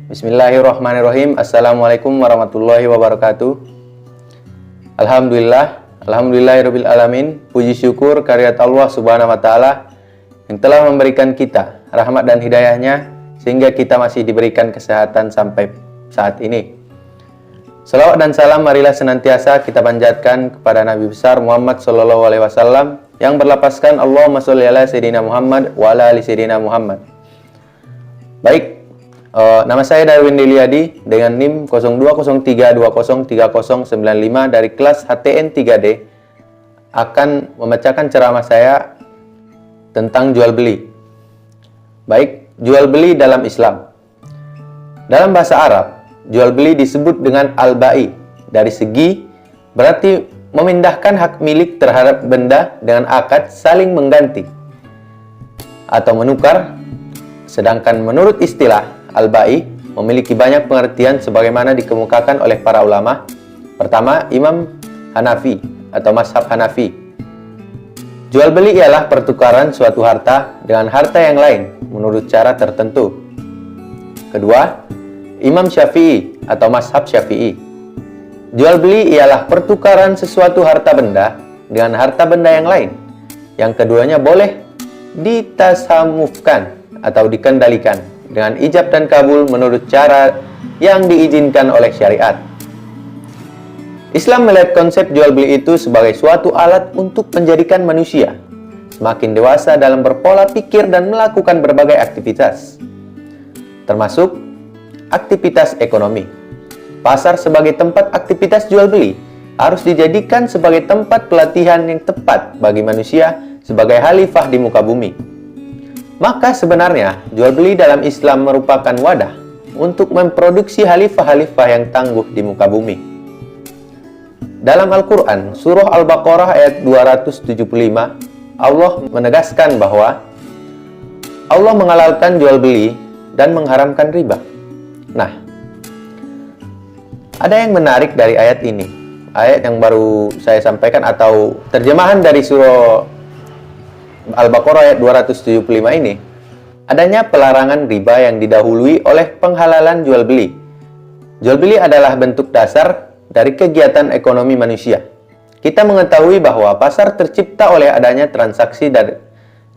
Bismillahirrahmanirrahim. Assalamualaikum warahmatullahi wabarakatuh. Alhamdulillahirabbil alamin. Puji syukur karyat Allah Subhanahu wa taala yang telah memberikan kita rahmat dan hidayahnya sehingga kita masih diberikan kesehatan sampai saat ini. Salawat dan salam marilah senantiasa kita panjatkan kepada Nabi besar Muhammad sallallahu alaihi wasallam yang berlapaskan Allahumma sholli ala sayyidina Muhammad wa ala ali sayyidina Muhammad. Baik, nama saya Darwin Deliadi dengan NIM 0203203095 dari kelas HTN 3D akan membacakan ceramah saya tentang jual beli. Baik, jual beli dalam Islam. Dalam bahasa Arab, jual beli disebut dengan al-ba'i. Dari segi berarti memindahkan hak milik terhadap benda dengan akad saling mengganti atau menukar. Sedangkan menurut istilah al-ba'i memiliki banyak pengertian sebagaimana dikemukakan oleh para ulama. Pertama, Imam Hanafi atau mazhab Hanafi. Jual beli ialah pertukaran suatu harta dengan harta yang lain menurut cara tertentu. Kedua, Imam Syafi'i atau mazhab Syafi'i. Jual beli ialah pertukaran sesuatu harta benda dengan harta benda yang lain. Yang keduanya boleh ditasamufkan atau dikendalikan dengan ijab dan kabul menurut cara yang diizinkan oleh syariat. Islam melihat konsep jual beli itu sebagai suatu alat untuk menjadikan manusia semakin dewasa dalam berpola pikir dan melakukan berbagai aktivitas, termasuk aktivitas ekonomi. Pasar sebagai tempat aktivitas jual beli harus dijadikan sebagai tempat pelatihan yang tepat bagi manusia sebagai khalifah di muka bumi. Maka sebenarnya jual beli dalam Islam merupakan wadah untuk memproduksi khalifah-khalifah yang tangguh di muka bumi. Dalam Al-Quran, surah Al-Baqarah ayat 275, Allah menegaskan bahwa Allah menghalalkan jual beli dan mengharamkan riba. Nah, ada yang menarik dari ayat ini. Ayat yang baru saya sampaikan atau terjemahan dari surah Al-Baqarah ayat 275 ini, adanya pelarangan riba yang didahului oleh penghalalan jual beli. Jual beli adalah bentuk dasar dari kegiatan ekonomi manusia. Kita mengetahui bahwa pasar tercipta oleh adanya transaksi dari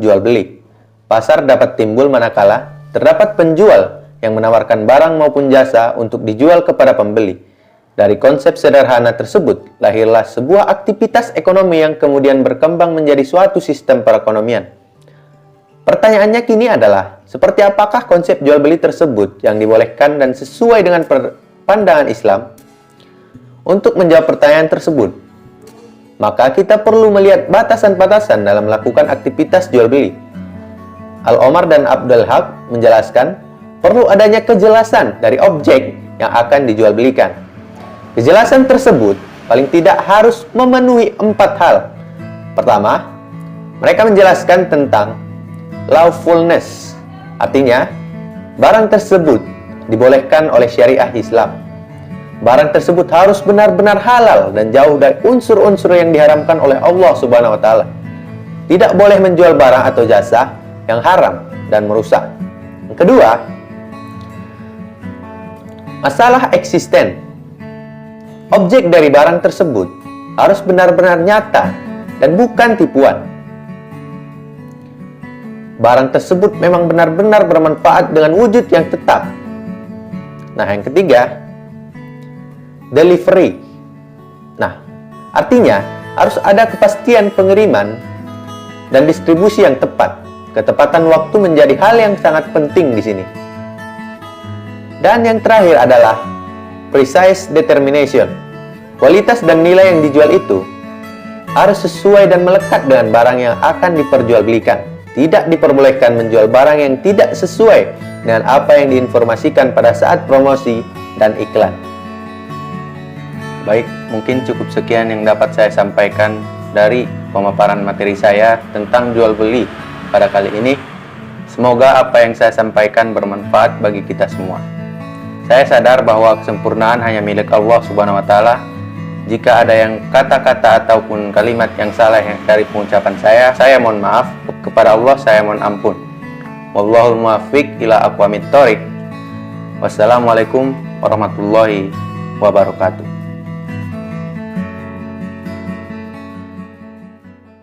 jual beli. Pasar dapat timbul manakala terdapat penjual yang menawarkan barang maupun jasa untuk dijual kepada pembeli. Dari konsep sederhana tersebut, lahirlah sebuah aktivitas ekonomi yang kemudian berkembang menjadi suatu sistem perekonomian. Pertanyaannya kini adalah, seperti apakah konsep jual beli tersebut yang dibolehkan dan sesuai dengan pandangan Islam? Untuk menjawab pertanyaan tersebut, maka kita perlu melihat batasan-batasan dalam melakukan aktivitas jual beli. Al-Omar dan Abdul Haq menjelaskan, perlu adanya kejelasan dari objek yang akan dijual belikan. Kejelasan tersebut paling tidak harus memenuhi 4 hal. Pertama, mereka menjelaskan tentang lawfulness, artinya barang tersebut dibolehkan oleh syariah Islam. Barang tersebut harus benar-benar halal dan jauh dari unsur-unsur yang diharamkan oleh Allah Subhanahu wa taala. Tidak boleh menjual barang atau jasa yang haram dan merusak. Yang kedua, masalah eksisten. Objek dari barang tersebut harus benar-benar nyata dan bukan tipuan. Barang tersebut memang benar-benar bermanfaat dengan wujud yang tetap. Nah, yang ketiga, delivery. Nah, artinya harus ada kepastian pengiriman dan distribusi yang tepat. Ketepatan waktu menjadi hal yang sangat penting di sini. Dan yang terakhir adalah precise determination. Kualitas dan nilai yang dijual itu harus sesuai dan melekat dengan barang yang akan diperjualbelikan. Tidak diperbolehkan menjual barang yang tidak sesuai dengan apa yang diinformasikan pada saat promosi dan iklan. Baik, mungkin cukup sekian yang dapat saya sampaikan dari pemaparan materi saya tentang jual beli pada kali ini. Semoga apa yang saya sampaikan bermanfaat bagi kita semua. Saya sadar bahwa kesempurnaan hanya milik Allah Subhanahu wa taala. Jika ada yang kata-kata ataupun kalimat yang salah dari pengucapan saya mohon maaf. Kepada Allah saya mohon ampun. Wallahul muwaffiq ila aqwamit thoriq. Wassalamualaikum warahmatullahi wabarakatuh.